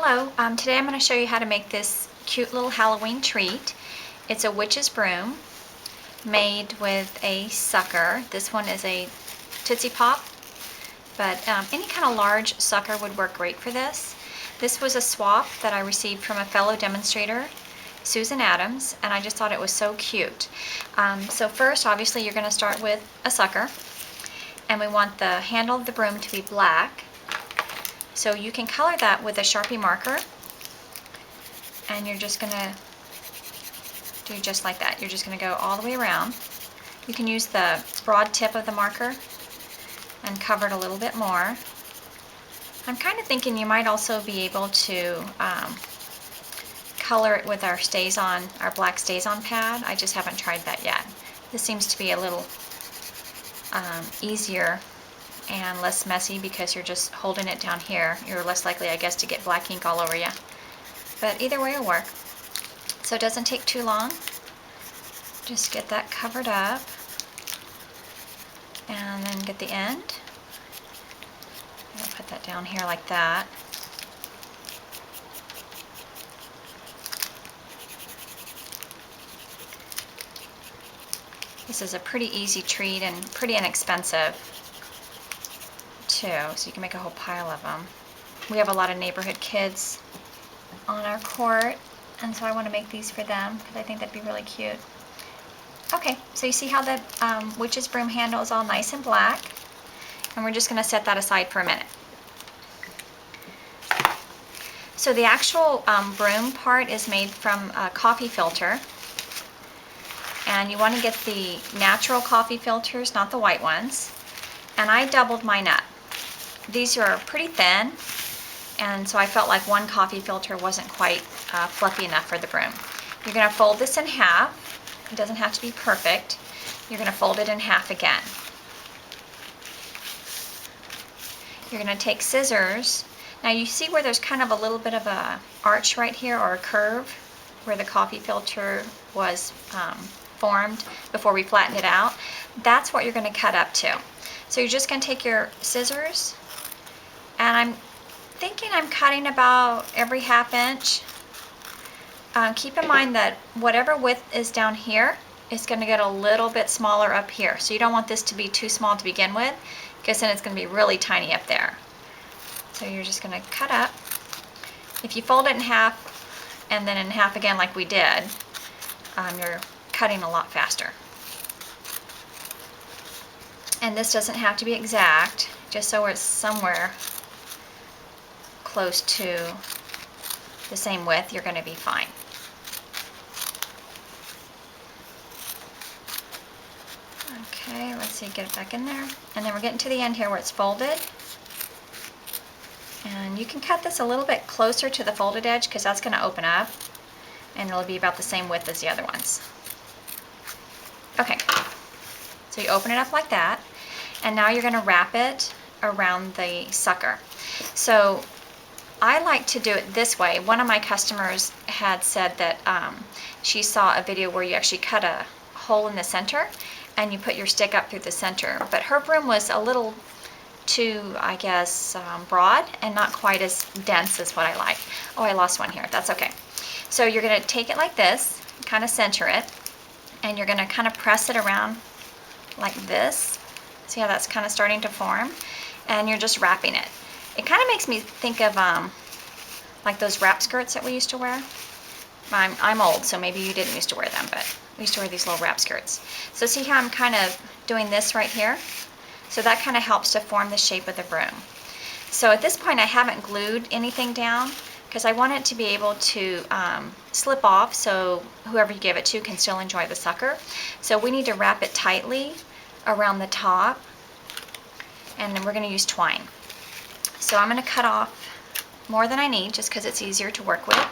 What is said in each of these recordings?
Hello, today I'm going to show you how to make this cute little Halloween treat. It's a witch's broom made with a sucker. This one is a Tootsie Pop, but any kind of large sucker would work great for this. This was a swap that I received from a fellow demonstrator, Susan Adams, and I just thought it was so cute. So first, obviously, you're going to start with a sucker, and we want the handle of the broom to be black. So you can color that with a Sharpie marker, and you're just going to do just like that. You're just going to go all the way around. You can use the broad tip of the marker and cover it a little bit more. I'm kind of thinking you might also be able to color it with our StazOn, our black StazOn pad. I just haven't tried that yet. This seems to be a little easier and less messy because you're just holding it down here. You're less likely, I guess, to get black ink all over you. But either way will work. So it doesn't take too long. Just get that covered up and then get the end. I'll put that down here like that. This is a pretty easy treat and pretty inexpensive too, so you can make a whole pile of them. We have a lot of neighborhood kids on our court, and so I want to make these for them because I think that'd be really cute. Okay, so you see how the witch's broom handle is all nice and black, and we're just going to set that aside for a minute. So the actual broom part is made from a coffee filter, and you want to get the natural coffee filters, not the white ones, and I doubled mine up. These are pretty thin, and so I felt like one coffee filter wasn't quite fluffy enough for the broom. You're going to fold this in half. It doesn't have to be perfect. You're going to fold it in half again. You're going to take scissors. Now you see where there's kind of a little bit of a arch right here, or a curve, where the coffee filter was formed before we flattened it out. That's what you're going to cut up to. So you're just going to take your scissors, and I'm thinking I'm cutting about every ½ inch. Keep in mind that whatever width is down here is going to get a little bit smaller up here. So you don't want this to be too small to begin with, because then it's going to be really tiny up there. So you're just going to cut up. If you fold it in half and then in half again like we did, you're cutting a lot faster. And this doesn't have to be exact, just so it's somewhere close to the same width, you're going to be fine. Okay, let's see, get it back in there. And then we're getting to the end here where it's folded. And you can cut this a little bit closer to the folded edge because that's going to open up, and it'll be about the same width as the other ones. Okay, so you open it up like that, and now you're going to wrap it around the sucker. So I like to do it this way. One of my customers had said that she saw a video where you actually cut a hole in the center and you put your stick up through the center. But her broom was a little too, I guess, broad and not quite as dense as what I like. Oh, I lost one here. That's okay. So you're going to take it like this, kind of center it, and you're going to kind of press it around like this. See how that's kind of starting to form? And you're just wrapping it. It kind of makes me think of like those wrap skirts that we used to wear. I'm old, so maybe you didn't used to wear them, but we used to wear these little wrap skirts. So see how I'm kind of doing this right here? So that kind of helps to form the shape of the broom. So at this point I haven't glued anything down because I want it to be able to slip off so whoever you give it to can still enjoy the sucker. So we need to wrap it tightly around the top, and then we're going to use twine. So I'm going to cut off more than I need just because it's easier to work with.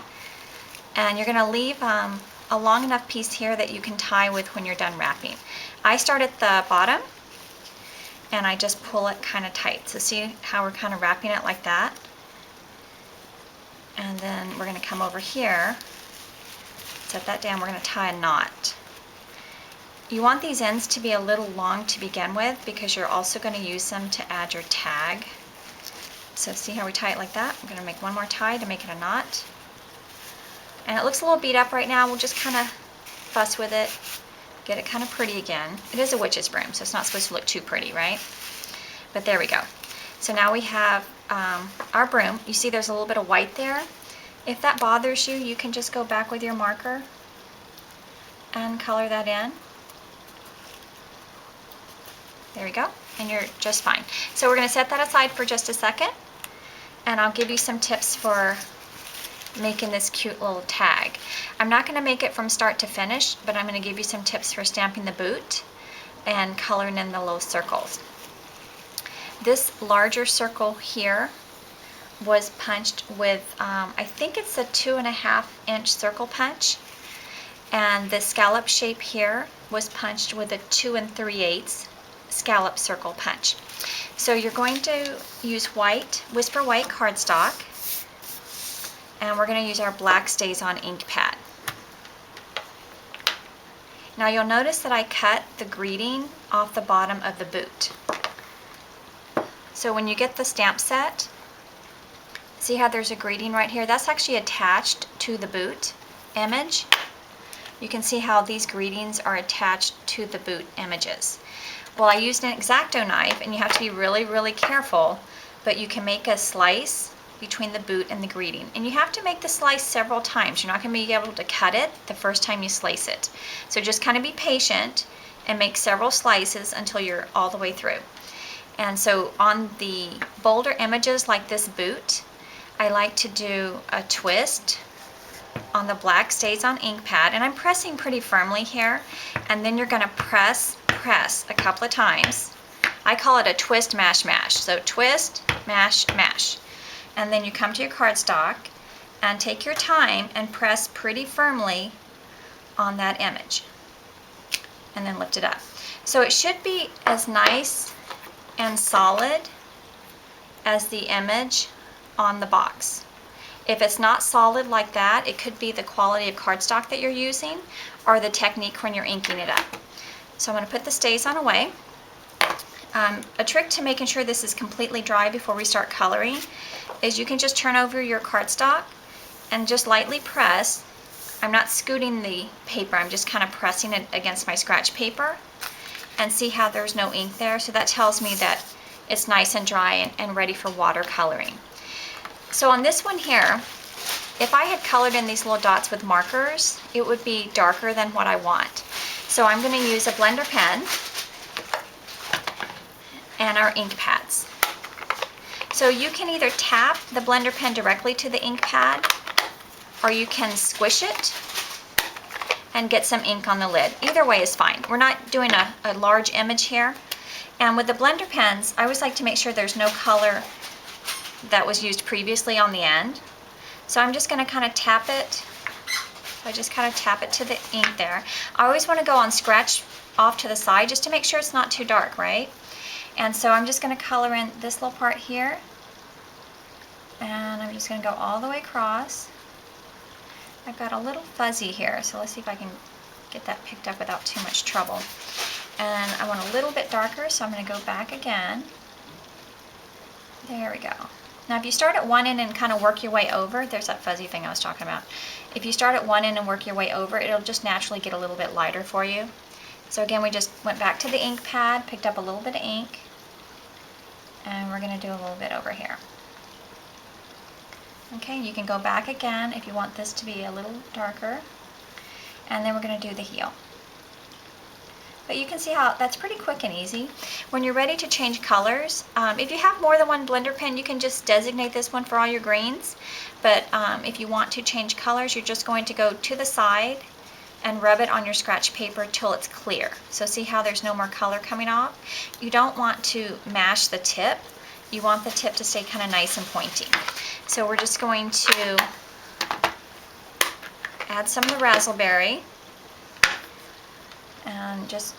And you're going to leave a long enough piece here that you can tie with when you're done wrapping. I start at the bottom and I just pull it kind of tight. So see how we're kind of wrapping it like that? And then we're going to come over here, set that down, we're going to tie a knot. You want these ends to be a little long to begin with because you're also going to use them to add your tag. So see how we tie it like that? I'm gonna make one more tie to make it a knot. And it looks a little beat up right now. We'll just kind of fuss with it, get it kind of pretty again. It is a witch's broom, so it's not supposed to look too pretty, right? But there we go. So now we have our broom. You see there's a little bit of white there. If that bothers you, you can just go back with your marker and color that in. There we go, and you're just fine. So we're going to set that aside for just a second, and I'll give you some tips for making this cute little tag. I'm not going to make it from start to finish, but I'm going to give you some tips for stamping the boot and coloring in the little circles. This larger circle here was punched with, I think it's a 2.5 inch circle punch, and the scallop shape here was punched with a 2 3/8 scallop circle punch. So you're going to use white, Whisper White cardstock, and we're going to use our black Stays On ink pad. Now you'll notice that I cut the greeting off the bottom of the boot. So when you get the stamp set, see how there's a greeting right here? That's actually attached to the boot image. You can see how these greetings are attached to the boot images. Well, I used an X-Acto knife, and you have to be really, really careful, but you can make a slice between the boot and the greeting. And you have to make the slice several times. You're not going to be able to cut it the first time you slice it. So just kind of be patient and make several slices until you're all the way through. And so on the bolder images like this boot, I like to do a twist on the black Stays On ink pad, and I'm pressing pretty firmly here, and then you're going to press a couple of times. I call it a twist, mash, mash. So twist, mash, mash. And then you come to your cardstock and take your time and press pretty firmly on that image, and then lift it up. So it should be as nice and solid as the image on the box. If it's not solid like that, it could be the quality of cardstock that you're using or the technique when you're inking it up. So I'm going to put the Stays On away. A trick to making sure this is completely dry before we start coloring is you can just turn over your cardstock and just lightly press. I'm not scooting the paper, I'm just kind of pressing it against my scratch paper, and see how there's no ink there. So that tells me that it's nice and dry and ready for watercoloring. So on this one here, if I had colored in these little dots with markers, it would be darker than what I want. So I'm going to use a blender pen and our ink pads. So you can either tap the blender pen directly to the ink pad, or you can squish it and get some ink on the lid. Either way is fine. We're not doing a large image here. And with the blender pens, I always like to make sure there's no color that was used previously on the end. So I'm just going to kind of tap it. I just kind of tap it to the ink there. I always want to go on scratch off to the side just to make sure it's not too dark, right? And so I'm just going to color in this little part here. And I'm just going to go all the way across. I've got a little fuzzy here, so let's see if I can get that picked up without too much trouble. And I want a little bit darker, so I'm going to go back again. There we go. Now if you start at one end and kind of work your way over, there's that fuzzy thing I was talking about. If you start at one end and work your way over, it'll just naturally get a little bit lighter for you. So again, we just went back to the ink pad, picked up a little bit of ink, and we're going to do a little bit over here. Okay, you can go back again if you want this to be a little darker, and then we're going to do the heel. But you can see how that's pretty quick and easy. When you're ready to change colors, if you have more than one blender pen, you can just designate this one for all your greens. But if you want to change colors, you're just going to go to the side and rub it on your scratch paper till it's clear. So see how there's no more color coming off? You don't want to mash the tip. You want the tip to stay kind of nice and pointy. So we're just going to add some of the raspberry and just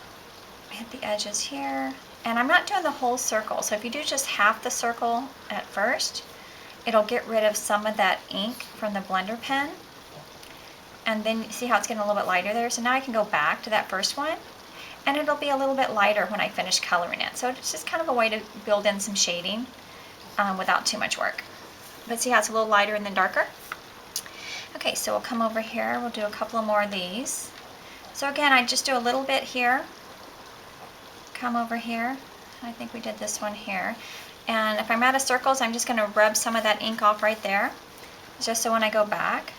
hit the edges here. And I'm not doing the whole circle, so if you do just half the circle at first, it'll get rid of some of that ink from the blender pen. And then you see how it's getting a little bit lighter there? So now I can go back to that first one, and it'll be a little bit lighter when I finish coloring it. So it's just kind of a way to build in some shading without too much work. But see how it's a little lighter and then darker? Okay, so we'll come over here. We'll do a couple more of these. So again, I just do a little bit here. Come over here. I think we did this one here. And if I'm out of circles, I'm just going to rub some of that ink off right there, just so when I go back,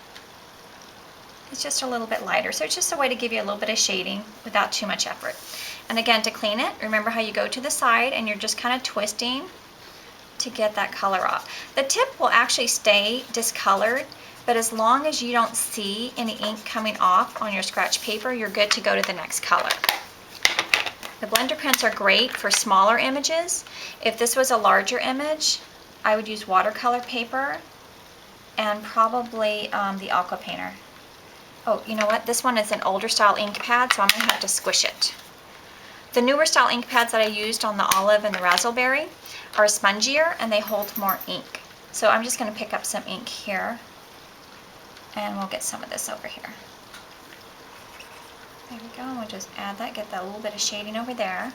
it's just a little bit lighter. So it's just a way to give you a little bit of shading without too much effort. And again, to clean it, remember how you go to the side and you're just kind of twisting to get that color off. The tip will actually stay discolored, but as long as you don't see any ink coming off on your scratch paper, you're good to go to the next color. The blender pens are great for smaller images. If this was a larger image, I would use watercolor paper and probably the aqua painter. Oh, you know what? This one is an older style ink pad, so I'm going to have to squish it. The newer style ink pads that I used on the olive and the raspberry are spongier and they hold more ink. So I'm just going to pick up some ink here and we'll get some of this over here. There we go, and we'll just add that, get that little bit of shading over there.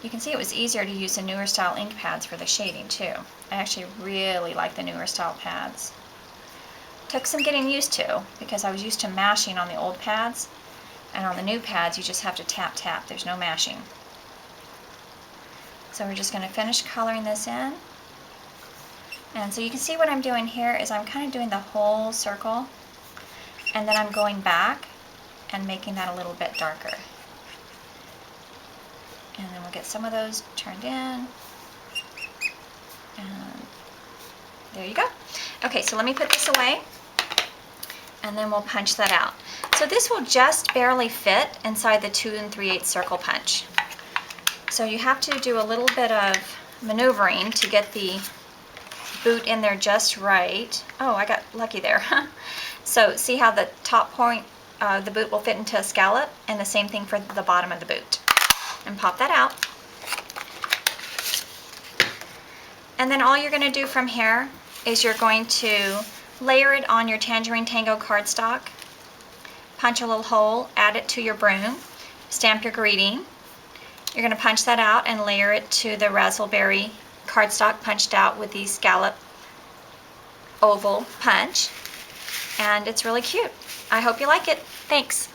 You can see it was easier to use the newer style ink pads for the shading too. I actually really like the newer style pads. Took some getting used to because I was used to mashing on the old pads, and on the new pads you just have to tap tap, there's no mashing. So we're just going to finish coloring this in. And so you can see what I'm doing here is I'm kind of doing the whole circle, and then I'm going back and making that a little bit darker. And then we'll get some of those turned in. And there you go. Okay, so let me put this away and then we'll punch that out. So this will just barely fit inside the 2 3/8 circle punch. So you have to do a little bit of maneuvering to get the boot in there just right. Oh, I got lucky there. So see how the top point the boot will fit into a scallop, and the same thing for the bottom of the boot. And pop that out. And then all you're going to do from here is you're going to layer it on your Tangerine Tango cardstock, punch a little hole, add it to your broom, stamp your greeting. You're going to punch that out and layer it to the raspberry cardstock punched out with the scallop oval punch. And it's really cute. I hope you like it. Thanks.